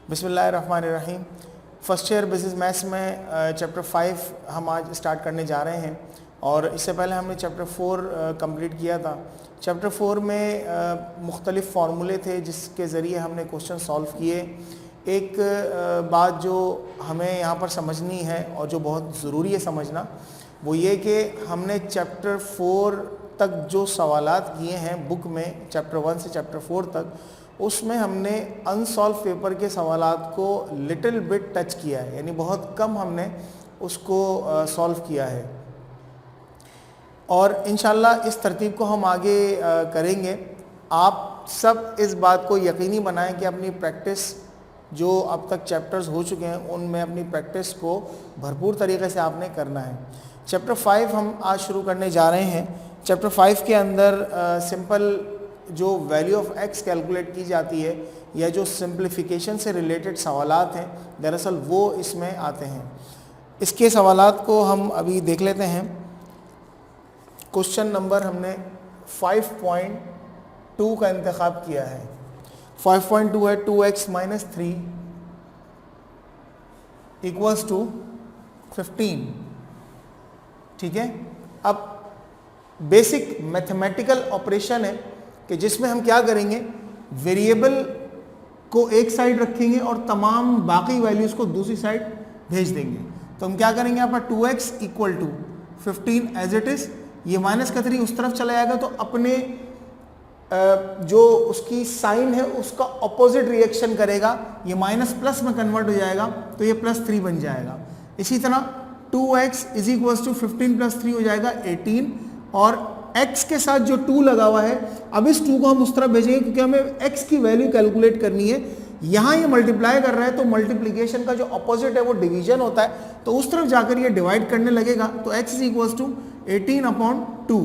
बिस्मिल्लाहिर्रहमानिर्रहीम। First year business maths में chapter 5 हम आज स्टार्ट करने जा रहे हैं और इससे पहले हमने चैप्टर 4 कंप्लीट किया था। चैप्टर 4 में मुख्तलिफ़ फार्मूले थे जिसके ज़रिए हमने क्वेश्चन सॉल्व किए। एक बात जो हमें यहाँ पर समझनी है और जो बहुत ज़रूरी है समझना, वो ये कि हमने चैप्टर 4 तक जो सवालात किए हैं बुक में, चैप्टर 1 से चैप्टर 4 तक, उसमें हमने अनसॉल्व पेपर के सवालात को लिटिल बिट टच किया है, यानी बहुत कम हमने उसको सॉल्व किया है और इंशाल्लाह इस तरतीब को हम आगे करेंगे। आप सब इस बात को यकीनी बनाएं कि अपनी प्रैक्टिस जो अब तक चैप्टर्स हो चुके हैं उनमें अपनी प्रैक्टिस को भरपूर तरीके से आपने करना है। चैप्टर 5 हम आज शुरू करने जा रहे हैं। चैप्टर 5 के अंदर सिंपल जो वैल्यू ऑफ एक्स कैलकुलेट की जाती है या जो सिंप्लीफिकेशन से रिलेटेड सवालात हैं, दरअसल वो इसमें आते हैं। इसके सवालात को हम अभी देख लेते हैं। क्वेश्चन नंबर हमने 5.2 का इंतखाब किया है। 5.2 है 2x माइनस 3 इक्वल्स टू 15। ठीक है, अब बेसिक मैथमेटिकल ऑपरेशन है कि जिसमें हम क्या करेंगे, वेरिएबल को एक साइड रखेंगे और तमाम बाकी वैल्यूज़ को दूसरी साइड भेज देंगे। तो हम क्या करेंगे, यहाँ पर 2x equal to 15 as it is, ये माइनस का 3 उस तरफ चला जाएगा तो अपने जो उसकी साइन है उसका ऑपोजिट रिएक्शन करेगा, ये माइनस प्लस में कन्वर्ट हो जाएगा तो ये +3 बन जाएगा। इसी तरह 2x इज इक्वल्स टू 15 + 3 हो जाएगा 18 और x के साथ जो 2 लगा हुआ है, अब इस 2 को हम उस तरफ भेजेंगे क्योंकि हमें x की वैल्यू कैलकुलेट करनी है। यहाँ ये मल्टीप्लाई कर रहा है तो मल्टीप्लिकेशन का जो अपोजिट है वो डिवीजन होता है, तो उस तरफ जाकर ये डिवाइड करने लगेगा तो x इज इक्वल्स टू 18/2।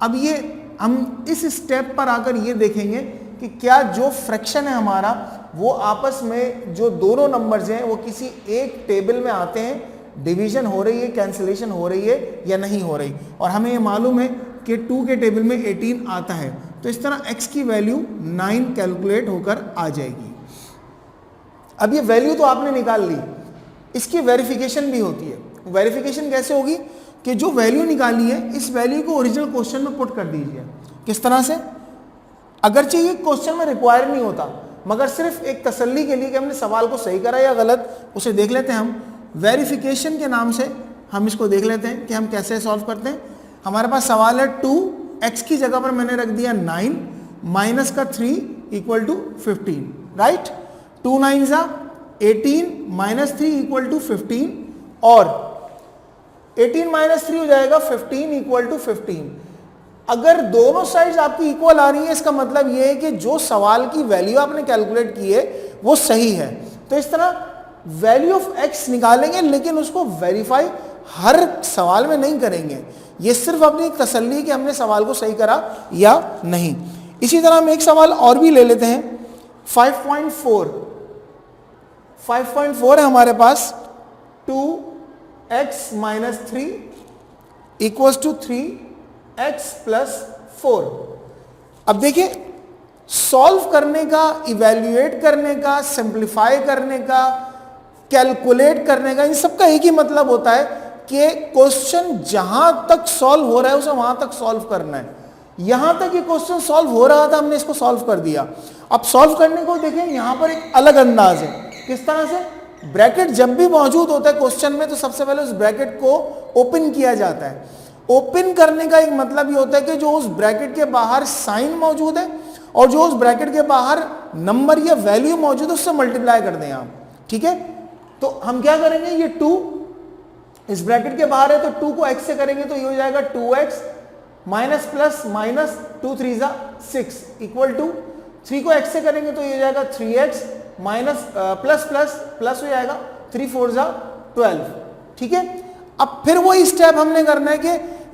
अब ये हम इस स्टेप पर आकर ये देखेंगे कि क्या जो फ्रैक्शन है हमारा वो आपस में जो दोनों नंबर्स हैं वो किसी एक टेबल में आते हैं, डिवीजन हो रही है, कैंसिलेशन हो रही है या नहीं हो रही। और हमें ये मालूम है कि 2 के टेबल में 18 आता है, तो इस तरह x की वैल्यू 9 कैलकुलेट होकर आ जाएगी। अब ये वैल्यू तो आपने निकाल ली, इसकी वेरिफिकेशन भी होती है। वेरिफिकेशन कैसे होगी कि जो वैल्यू निकाली है इस वैल्यू को ओरिजिनल क्वेश्चन में पुट कर दीजिए। किस तरह से, अगरचे ये क्वेश्चन में रिक्वायर नहीं होता, मगर सिर्फ एक तसल्ली के लिए कि हमने सवाल को सही करा या गलत, उसे देख लेते हैं हम। वेरिफिकेशन के नाम से हम इसको देख लेते हैं कि हम कैसे सॉल्व करते हैं। हमारे पास सवाल है 2x की जगह पर मैंने रख दिया 9 माइनस का 3 इक्वल टू 15, राइट। 2 9 ज़ा 18 माइनस 3 इक्वल टू 15 और 18 माइनस 3 हो जाएगा 15 इक्वल टू 15। अगर दोनों साइड्स आपकी इक्वल आ रही है इसका मतलब यह है कि जो सवाल की वैल्यू आपने कैलकुलेट की है वो सही है। तो इस तरह वैल्यू ऑफ x निकालेंगे, लेकिन उसको वेरीफाई हर सवाल में नहीं करेंगे, ये सिर्फ अपनी तसल्ली कि हमने सवाल को सही करा या नहीं। इसी तरह हम एक सवाल और भी ले लेते हैं। 5.4 है हमारे पास, 2x minus 3 equals to 3x + 4। अब देखिए, सॉल्व करने का, इवैल्यूएट करने का, सिंप्लीफाई करने का, कैलकुलेट करने का, इन सब का एक ही मतलब होता है कि क्वेश्चन जहां तक सॉल्व हो रहा है उसे वहां तक सॉल्व करना है। यहां तक ये क्वेश्चन सॉल्व हो रहा था, हमने इसको सॉल्व कर दिया। अब सॉल्व करने को देखें, यहां पर एक अलग अंदाज है। किस तरह से, ब्रैकेट जब भी मौजूद होता है क्वेश्चन में तो सबसे पहले उस ब्रैकेट को ओपन किया जाता है। ओपन करने का एक मतलब ये होता है कि जो उस ब्रैकेट के बाहर साइन मौजूद है और जो उस ब्रैकेट के बाहर नंबर या वैल्यू मौजूद है उससे मल्टीप्लाई कर दें आप। ठीक है, तो हम क्या करेंगे, ये 2 इस ब्रैकेट के बाहर है तो 2 को x से करेंगे तो ये हो जाएगा 2x माइनस प्लस माइनस 2 3 ज़ा 6 इक्वल टू 3 को x से करेंगे तो ये हो जाएगा 3x minus plus plus plus हो जाएगा 3 4 ज़ा 12। ठीक है, अब फिर वही स्टेप हमने करना है कि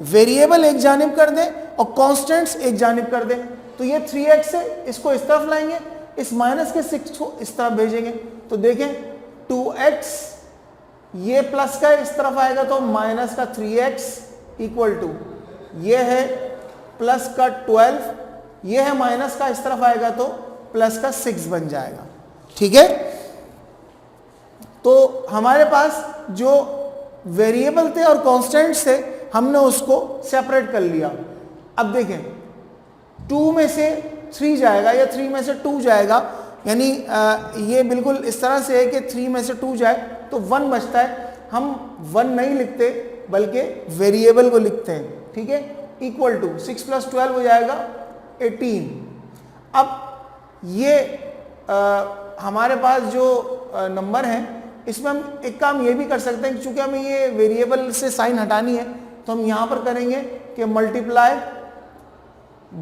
वेरिएबल एक जानिब कर दें और कांस्टेंट्स एक जानिब कर दें। तो ये 3x है, इसको इस तरफ लाएंगे, इस माइनस के 6 को इस तरफ भेजेंगे तो देखें 2x ये प्लस का इस तरफ आएगा तो माइनस का 3x इक्वल टू ये है प्लस का 12, ये है माइनस का इस तरफ आएगा तो प्लस का 6 बन जाएगा। ठीक है, तो हमारे पास जो वेरिएबल थे और कांस्टेंट्स थे हमने उसको सेपरेट कर लिया। अब देखें 2 में से 3 जाएगा या 3 में से 2 जाएगा, यानी ये बिल्कुल इस तरह से है कि 3 में से 2 जाए तो 1 बचता है। हम 1 नहीं लिखते बल्कि वेरिएबल को लिखते हैं, ठीक है। इक्वल टू 6 + 12 हो जाएगा 18। अब ये हमारे पास जो नंबर है इसमें हम एक काम ये भी कर सकते हैं कि चूंकि हमें ये वेरिएबल से साइन हटानी है तो हम यहां पर करेंगे कि multiply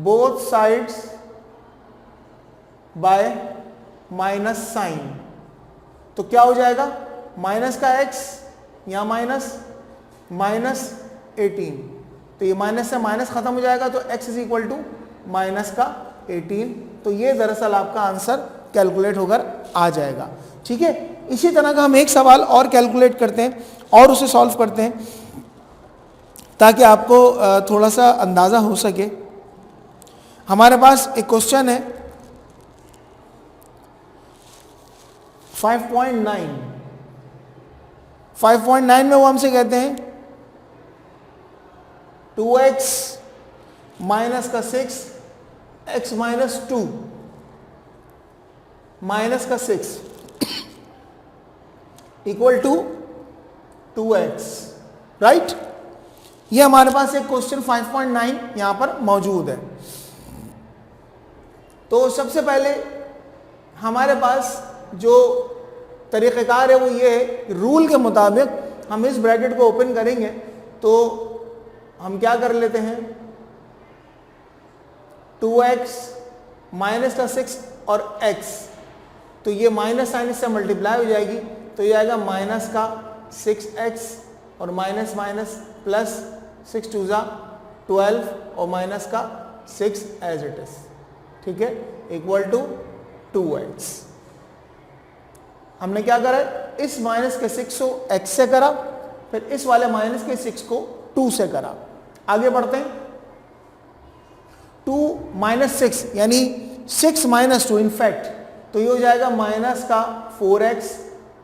both sides by minus sign. तो क्या हो जाएगा, माइनस का x यहां माइनस 18, तो ये माइनस से माइनस खत्म हो जाएगा तो x = माइनस का 18। तो ये दरअसल आपका आंसर कैलकुलेट होकर आ जाएगा, ठीक है। इसी तरह का हम एक सवाल और कैलकुलेट करते हैं और उसे सॉल्व करते हैं ताकि आपको थोड़ा सा अंदाज़ा हो सके। हमारे पास एक क्वेश्चन है 5.9 में वो हमसे कहते हैं 2x माइनस का 6 x माइनस 2 माइनस का 6 इक्वल टू 2x, राइट। ये हमारे पास एक क्वेश्चन 5.9 यहां पर मौजूद है। तो सबसे पहले हमारे पास जो तरीक़ेकार है वो ये है, रूल के मुताबिक हम इस ब्रैकेट को ओपन करेंगे तो हम क्या कर लेते हैं 2x माइनस का 6 और x, तो ये माइनस साइन इससे मल्टीप्लाई हो जाएगी तो ये आएगा माइनस का 6x और माइनस माइनस प्लस 6 2 12 और माइनस का 6 एज इट इज, ठीक है, इक्वल टू 2x। हमने क्या करा, इस माइनस के 6 को x से करा, फिर इस वाले माइनस के 6 को 2 से करा। आगे बढ़ते हैं, 2 माइनस 6 यानी 6 माइनस 2 इनफैक्ट, तो ये हो जाएगा माइनस का 4x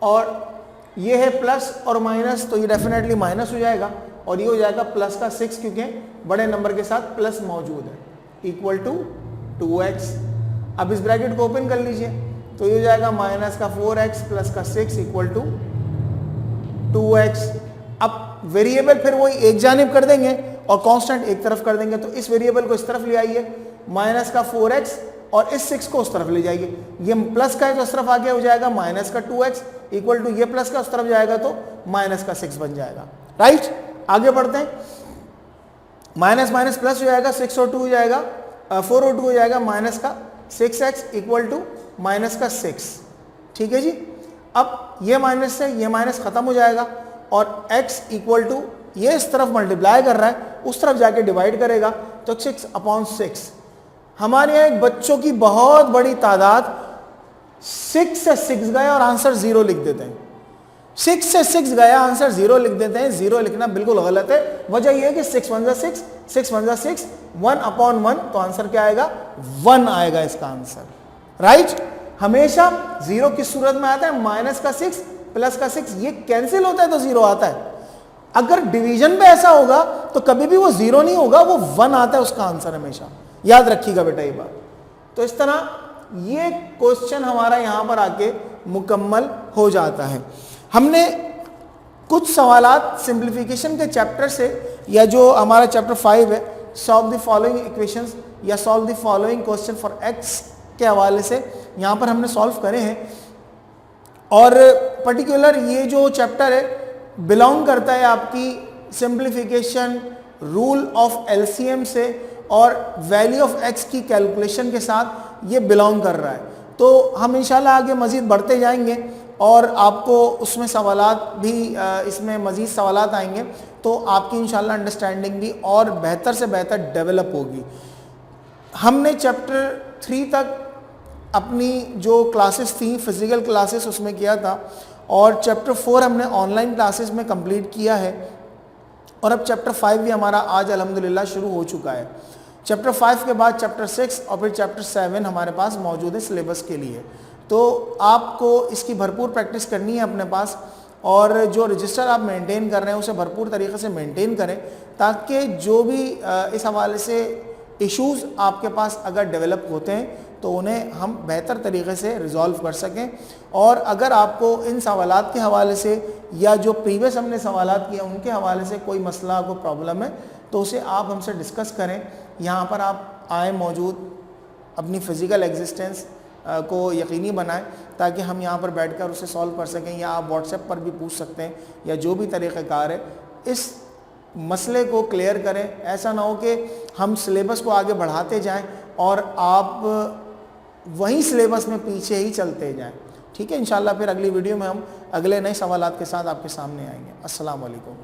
और ये है प्लस और माइनस तो ये डेफिनेटली माइनस हो जाएगा और ये हो जाएगा प्लस का 6 क्योंकि बड़े नंबर के साथ प्लस मौजूद है, इक्वल टू 2x। अब इस ब्रैकेट को ओपन कर लीजिए तो ये हो जाएगा माइनस का 4x प्लस का 6 इक्वल टू 2x। अब वेरिएबल फिर वही एक जानिब कर देंगे और कांस्टेंट एक तरफ कर देंगे, तो इस वेरिएबल को इस तरफ ले आइए, माइनस का 4x और इस 6 को उस तरफ ले जाइए, ये प्लस का है तो उस तरफ आगे हो जाएगा माइनस का 2x इक्वल टू ये प्लस का उस तरफ जाएगा तो माइनस का 6 बन जाएगा, राइट। आगे बढ़ते हैं, माइनस माइनस प्लस हो जाएगा, 6 और 2 हो जाएगा 4 और 2 हो जाएगा माइनस का 6x इक्वल टू माइनस का 6, ठीक है जी। अब ये माइनस से ये माइनस खत्म हो जाएगा और x इक्वल टू ये इस तरफ मल्टीप्लाई कर रहा है उस तरफ जाके डिवाइड करेगा तो 6/6। हमारे यहाँ एक बच्चों की बहुत बड़ी तादाद 6 से 6 गए और आंसर 0 लिख देते हैं, 6 से 6 गया आंसर 0 लिख देते हैं। 0 लिखना बिल्कुल गलत है, वजह यह है कि 6 1 जा 6, 6 1 जा 6, 1/1 तो आंसर क्या आएगा 1 आएगा इसका आंसर, राइट। हमेशा 0 किस सूरत में आता है, माइनस का 6 प्लस का 6, ये कैंसिल होता है तो 0 आता है। अगर डिवीजन में ऐसा होगा तो कभी भी वो 0 नहीं होगा, वो 1 आता है उसका आंसर हमेशा, याद रखिएगा बेटा ये बात। तो इस तरह ये क्वेश्चन हमारा यहां पर आके मुकम्मल हो जाता है। हमने कुछ सवालात सिंप्लीफिकेशन के चैप्टर से या जो हमारा चैप्टर 5 है सॉल्व द फॉलोइंग इक्वेशंस या solve the following question for x के हवाले से यहाँ पर हमने सॉल्व करे हैं। और पर्टिकुलर ये जो चैप्टर है बिलोंग करता है आपकी सिंप्लीफिकेशन, रूल ऑफ एलसीएम से और वैल्यू ऑफ एक्स की कैलकुलेशन के साथ ये बिलोंग कर रहा है। तो हम इंशाल्लाह आगे मज़ीद बढ़ते जाएंगे और आपको उसमें सवालात भी इसमें मज़ीद सवालात आएंगे तो आपकी इंशाल्लाह अंडरस्टैंडिंग भी और बेहतर से बेहतर डेवलप होगी। हमने चैप्टर 3 तक अपनी जो क्लासेस थी फिज़िकल क्लासेस उसमें किया था और चैप्टर 4 हमने ऑनलाइन क्लासेस में कंप्लीट किया है और अब चैप्टर 5 भी हमारा आज अल्हम्दुलिल्लाह शुरू हो चुका है। चैप्टर 5 के बाद चैप्टर 6 और फिर चैप्टर 7 हमारे पास मौजूद है सिलेबस के लिए। तो आपको इसकी भरपूर प्रैक्टिस करनी है अपने पास, और जो रजिस्टर आप मेंटेन कर रहे हैं उसे भरपूर तरीके से मेंटेन करें, ताकि जो भी इस हवाले से इश्यूज़ आपके पास अगर डेवलप होते हैं तो उन्हें हम बेहतर तरीके से रिज़ॉल्व कर सकें। और अगर आपको इन सवालात के हवाले से या जो प्रीवियस हमने सवालात किए उनके हवाले से कोई मसला, कोई प्रॉब्लम है, तो उसे आप हमसे डिस्कस करें। यहाँ पर आप आए मौजूद अपनी फ़िज़िकल एग्जिस्टेंस को यकीनी बनाएं ताकि हम यहाँ पर बैठकर उसे सॉल्व कर सकें, या आप व्हाट्सएप पर भी पूछ सकते हैं, या जो भी तरीक़ाकार है इस मसले को क्लियर करें। ऐसा ना हो कि हम सिलेबस को आगे बढ़ाते जाएं और आप वहीं सिलेबस में पीछे ही चलते जाएं। ठीक है, इंशाल्लाह फिर अगली वीडियो में हम अगले नए सवालात के साथ आपके सामने आएंगे। अस्सलाम वालेकुम।